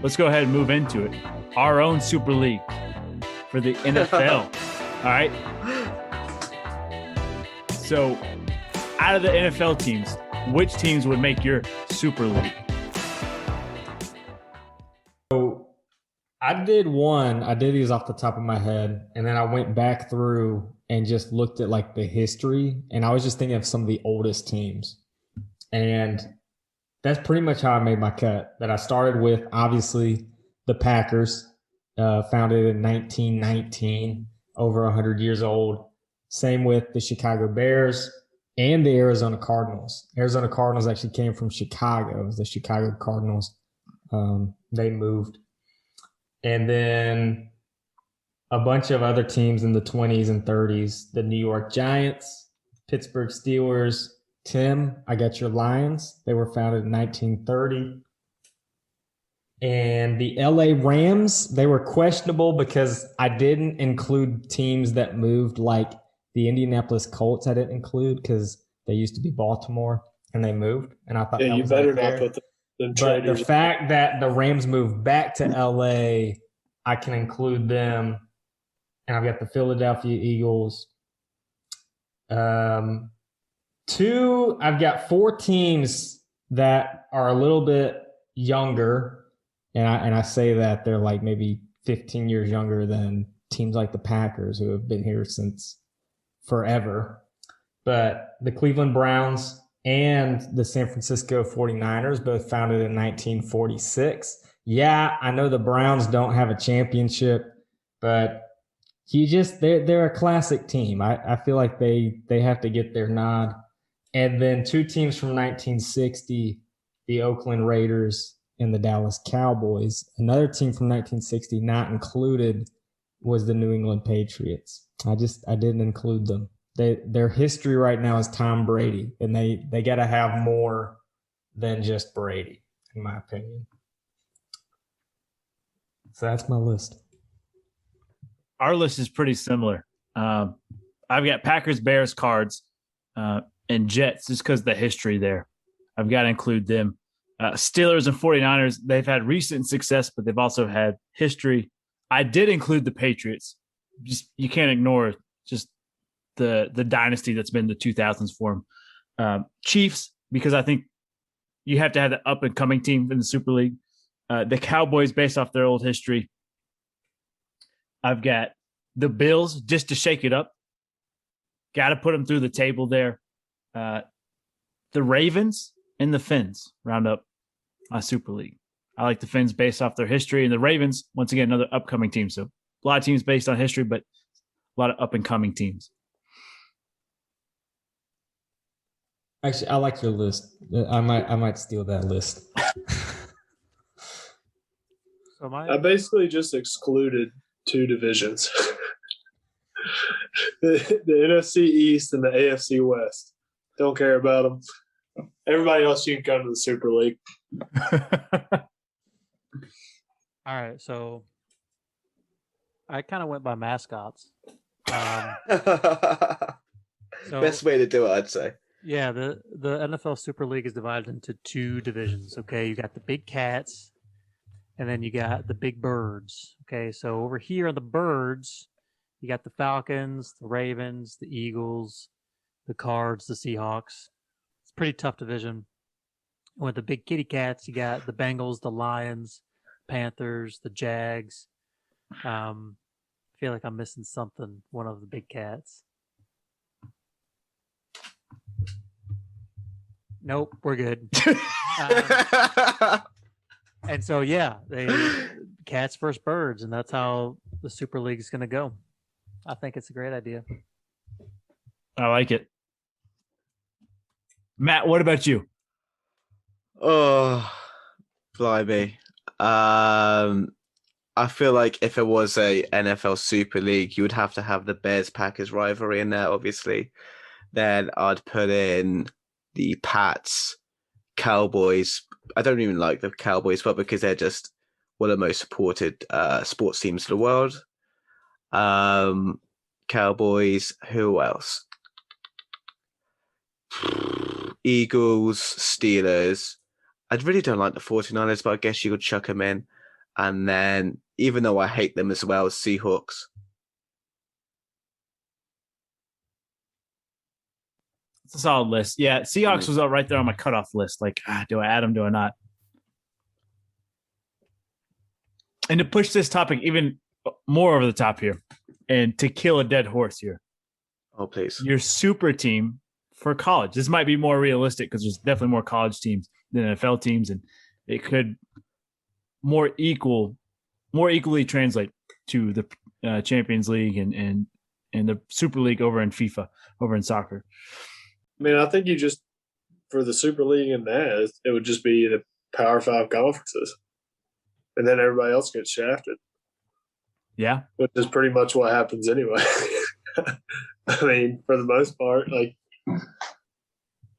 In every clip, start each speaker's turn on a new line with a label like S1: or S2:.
S1: let's go ahead and move into it. Our own Super League for the NFL. All right. So, out of the NFL teams, which teams would make your Super League?
S2: So I did one. I did these off the top of my head, and then I went back through and just looked at like the history, and I was just thinking of some of the oldest teams. And that's pretty much how I made my cut. That I started with, obviously, the Packers, founded in 1919, over 100 years old. Same with the Chicago Bears and the Arizona Cardinals. Arizona Cardinals actually came from Chicago. It was the Chicago Cardinals. They moved. And then a bunch of other teams in the 20s and 30s. The New York Giants, Pittsburgh Steelers. Tim, I got your Lions. They were founded in 1930. And the LA Rams, they were questionable because I didn't include teams that moved, like the Indianapolis Colts. I didn't include because they used to be Baltimore and they moved. And I thought,
S3: yeah, you better not put them.
S2: But the fact that the Rams moved back to LA, I can include them. And I've got the Philadelphia Eagles. I've got four teams that are a little bit younger. And I say that they're like maybe 15 years younger than teams like the Packers, who have been here since forever. But the Cleveland Browns and the San Francisco 49ers, both founded in 1946. Yeah, I know the Browns don't have a championship, but they're a classic team. I feel like they have to get their nod. And then two teams from 1960, the Oakland Raiders and the Dallas Cowboys. Another team from 1960 not included was the New England Patriots. I didn't include them. Their history right now is Tom Brady, and they got to have more than just Brady, in my opinion. So that's my list.
S1: Our list is pretty similar. I've got Packers, Bears, Cards, and Jets, just because of the history there. I've got to include them. Steelers and 49ers, they've had recent success, but they've also had history. I did include the Patriots. Just you can't ignore just the dynasty that's been the 2000s for them. Chiefs, because I think you have to have the up-and-coming team in the Super League. The Cowboys, based off their old history. I've got the Bills, just to shake it up. Got to put them through the table there. The Ravens and the Finns round up my Super League. I like the Finns based off their history, and the Ravens, once again, another upcoming team. So a lot of teams based on history, but a lot of up-and-coming teams.
S2: Actually, I like your list. I might steal that list.
S3: I basically just excluded two divisions. the NFC East and the AFC West. Don't care about them. Everybody else, you can come to the Super League.
S4: All right, so I kind of went by mascots.
S5: Best way to do it, I'd say.
S4: Yeah, the NFL Super League is divided into two divisions. Okay, you got the big cats, and then you got the big birds. Okay, so over here are the birds. You got the Falcons, the Ravens, the Eagles, the Cards, the Seahawks. It's a pretty tough division. With the big kitty cats, you got the Bengals, the Lions, Panthers, the Jags. I feel like I'm missing something. One of the big cats. Nope, we're good. And so, yeah, cats versus birds, and that's how the Super League is going to go. I think it's a great idea.
S1: I like it. Matt, what about you?
S5: Oh, blimey. I feel like if it was a NFL Super League, you would have to have the Bears-Packers rivalry in there, obviously. Then I'd put in the Pats, Cowboys. I don't even like the Cowboys, but because they're just one of the most supported sports teams in the world. Cowboys, who else? Eagles, Steelers. I really don't like the 49ers, but I guess you could chuck them in. and then even though I hate them as well, Seahawks.
S1: It's a solid list. Yeah, Seahawks was right there on my cutoff list. Like, do I add them? Do I not? And to push this topic even more over the top here, and to kill a dead horse here,
S5: Oh, please.
S1: your super team for college. This might be more realistic because there's definitely more college teams than NFL teams, and it could more equally translate to the Champions League and the Super League over in FIFA, over in soccer.
S3: I mean, I think you just for the Super League and that it would just be the Power 5 conferences, and then everybody else gets shafted.
S1: Yeah,
S3: Which is pretty much what happens anyway. I mean, for the most part, like I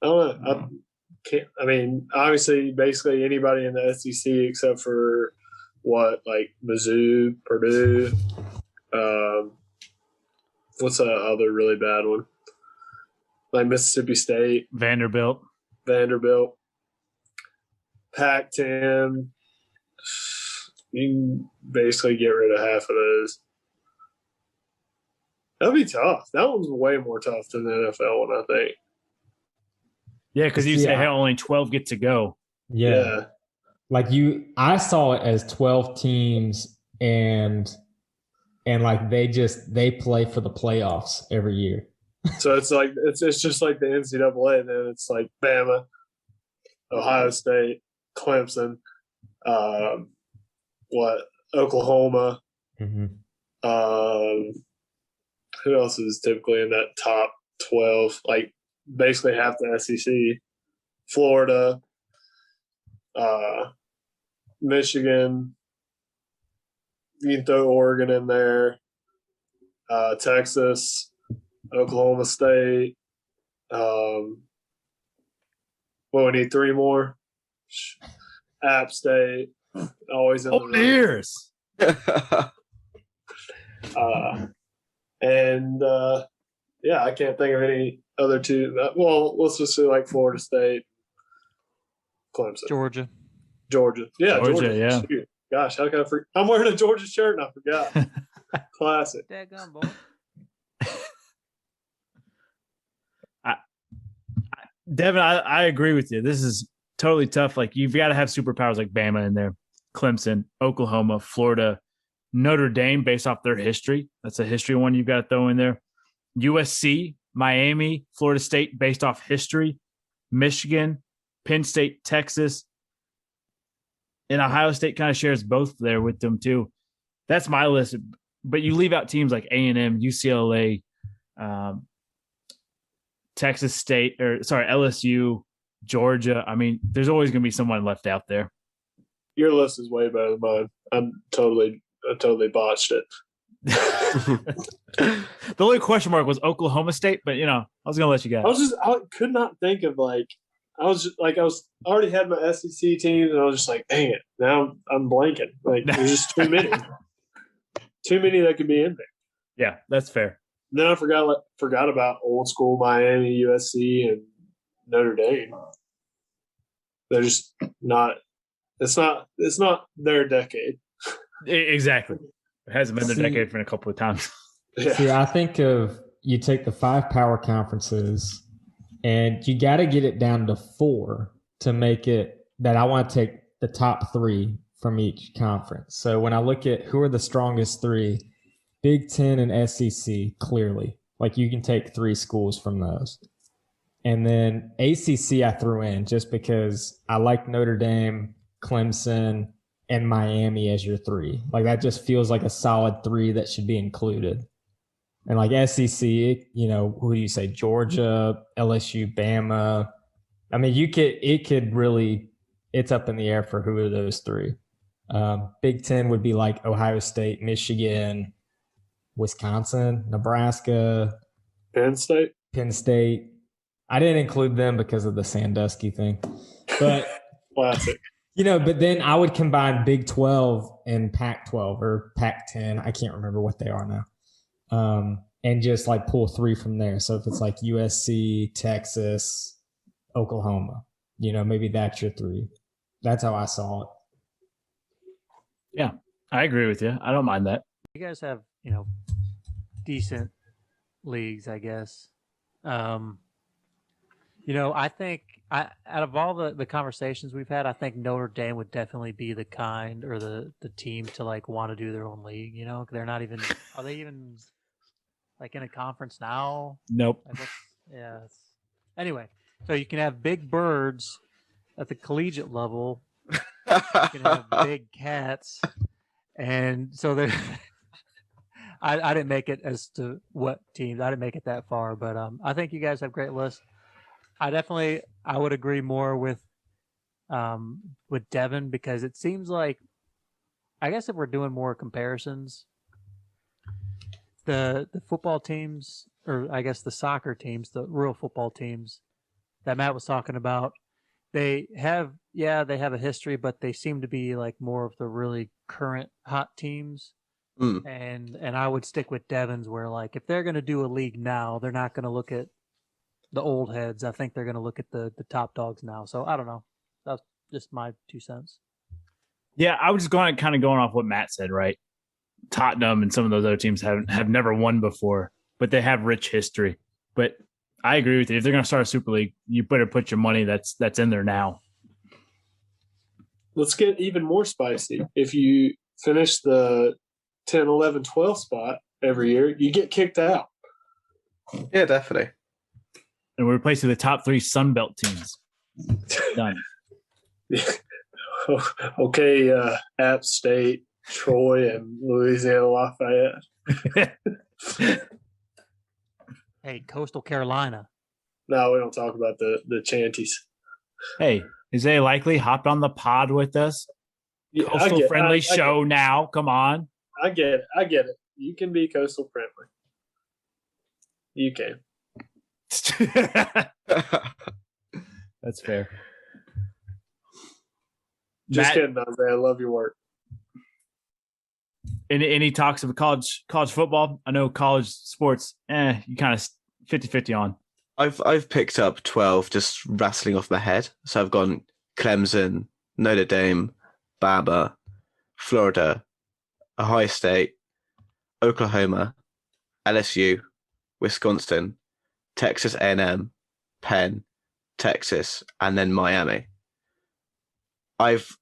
S3: don't know. I mean, obviously, basically anybody in the SEC except for like Mizzou, Purdue. What's that other really bad one? Like Mississippi State,
S1: Vanderbilt.
S3: Pac-10. You can basically get rid of half of those. That'd be tough. That one's way more tough than the NFL one, I think.
S1: Yeah, because you say, hey, only 12 get to go.
S2: Yeah. Like I saw it as 12 teams and like they play for the playoffs every year.
S3: So it's like it's just like the NCAA, and then it's like Bama, Ohio State, Clemson, Oklahoma.
S2: Mm-hmm.
S3: Who else is typically in that top 12? Like basically half the SEC. Florida, Michigan. You can throw Oregon in there. Texas. Oklahoma State. We need 3 more. App State. Always in the
S1: ears.
S3: Yeah, I can't think of any other 2. Well, let's just say like Florida State, Clemson,
S4: Georgia.
S3: Yeah,
S1: Georgia. Yeah.
S3: Shoot. Gosh, how can I forget? I'm wearing a Georgia shirt and I forgot. Classic.
S4: Daggone, boy.
S1: Devin, I agree with you. This is totally tough. Like, you've got to have superpowers like Bama in there, Clemson, Oklahoma, Florida, Notre Dame, based off their history. That's a history one you've got to throw in there. USC, Miami, Florida State, based off history, Michigan, Penn State, Texas, and Ohio State kind of shares both there with them too. That's my list. But you leave out teams like A&M, UCLA, Texas State, LSU, Georgia. I mean, there's always going to be someone left out there.
S3: Your list is way better than mine. I totally botched it.
S1: The only question mark was Oklahoma State, but I was going to let you go.
S3: I could not think of I already had my SEC teams, and I was just like, dang it, now I'm blanking. Like, there's just too many. Too many that could be in there.
S1: Yeah, that's fair.
S3: Then I forgot about old school Miami, USC, and Notre Dame. They're just not. It's not their decade.
S1: Exactly. It hasn't been their decade for a couple of times.
S3: Yeah.
S2: See, I think you take the 5 power conferences, and you got to get it down to 4 to make it that I want to take the top 3 from each conference. So when I look at who are the strongest 3. Big Ten and SEC, clearly. Like, you can take 3 schools from those. And then ACC I threw in just because I like Notre Dame, Clemson, and Miami as your 3. Like, that just feels like a solid 3 that should be included. And like SEC, who do you say? Georgia, LSU, Bama. I mean, it's up in the air for who are those 3. Big Ten would be like Ohio State, Michigan, Wisconsin, Nebraska,
S3: Penn State.
S2: I didn't include them because of the Sandusky thing, but
S3: Classic.
S2: But then I would combine Big 12 and Pac-12 or Pac-10. I can't remember what they are now. And just like pull 3 from there. So if it's like USC, Texas, Oklahoma, maybe that's your 3. That's how I saw it.
S1: I agree with you. I don't mind that.
S4: You guys have, decent leagues, I guess. I think out of all the conversations we've had, I think Notre Dame would definitely be the kind or the team to like want to do their own league. They're not even. Are they even like in a conference now?
S1: Nope.
S4: Like anyway, so you can have big birds at the collegiate level. You can have big cats, and so there. I didn't make it as to what teams. I didn't make it that far, but I think you guys have great lists. I would agree more with Devin, because it seems like, I guess if we're doing more comparisons, the football teams, or I guess the soccer teams, the real football teams that Matt was talking about, they have a history, but they seem to be like more of the really current hot teams. And I would stick with Devin's, where like if they're going to do a league now, they're not going to look at the old heads. I think they're going to look at the top dogs now. So I don't know. That's just my 2 cents.
S1: Yeah, I was just going off what Matt said, right? Tottenham and some of those other teams have never won before, but they have rich history. But I agree with you. If they're going to start a Super League, you better put your money that's in there now.
S3: Let's get even more spicy. If you finish the 10, 11, 12 spot every year, you get kicked out.
S5: Yeah, definitely.
S1: And we're replacing the top 3 Sun Belt teams. Done.
S3: Okay, App State, Troy, and Louisiana Lafayette.
S4: Hey, Coastal Carolina.
S3: No, we don't talk about the Chanties.
S1: Hey, Isaiah Likely hopped on the pod with us.
S3: Yeah,
S1: Coastal friendly show now. Come on.
S3: I get it. You can be coastal friendly. You can.
S1: That's fair.
S3: Just kidding, Isaiah. I love your work.
S1: Any talks of college football? I know college sports, you kind of 50-50 on.
S5: I've picked up 12 just rattling off my head. So I've gone Clemson, Notre Dame, Bama, Florida, Ohio State, Oklahoma, LSU, Wisconsin, Texas A&M, Penn, Texas, and then Miami. I've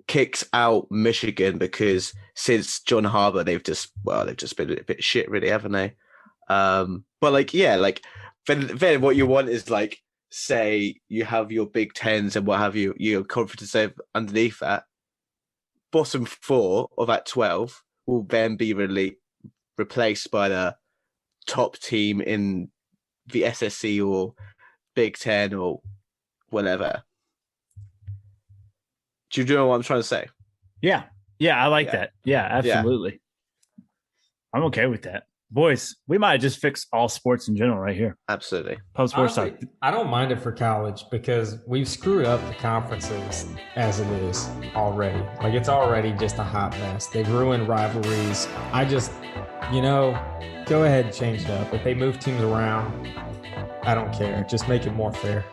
S5: kicked out Michigan because since John Harbaugh, they've just been a bit shit, really, haven't they? But then what you want is like, say you have your Big Tens and what have you, your conference underneath that. Bottom 4 of that 12 will then be replaced by the top team in the SSC or Big Ten or whatever. Do you know what I'm trying to say?
S1: Yeah, I like that. Yeah, absolutely. Yeah. I'm okay with that. Boys, we might just fix all sports in general right here.
S5: Absolutely.
S1: Pub Sports Talk.
S2: I don't mind it for college because we've screwed up the conferences as it is already. Like, it's already just a hot mess. They've ruined rivalries. I just, go ahead and change it up. If they move teams around, I don't care. Just make it more fair.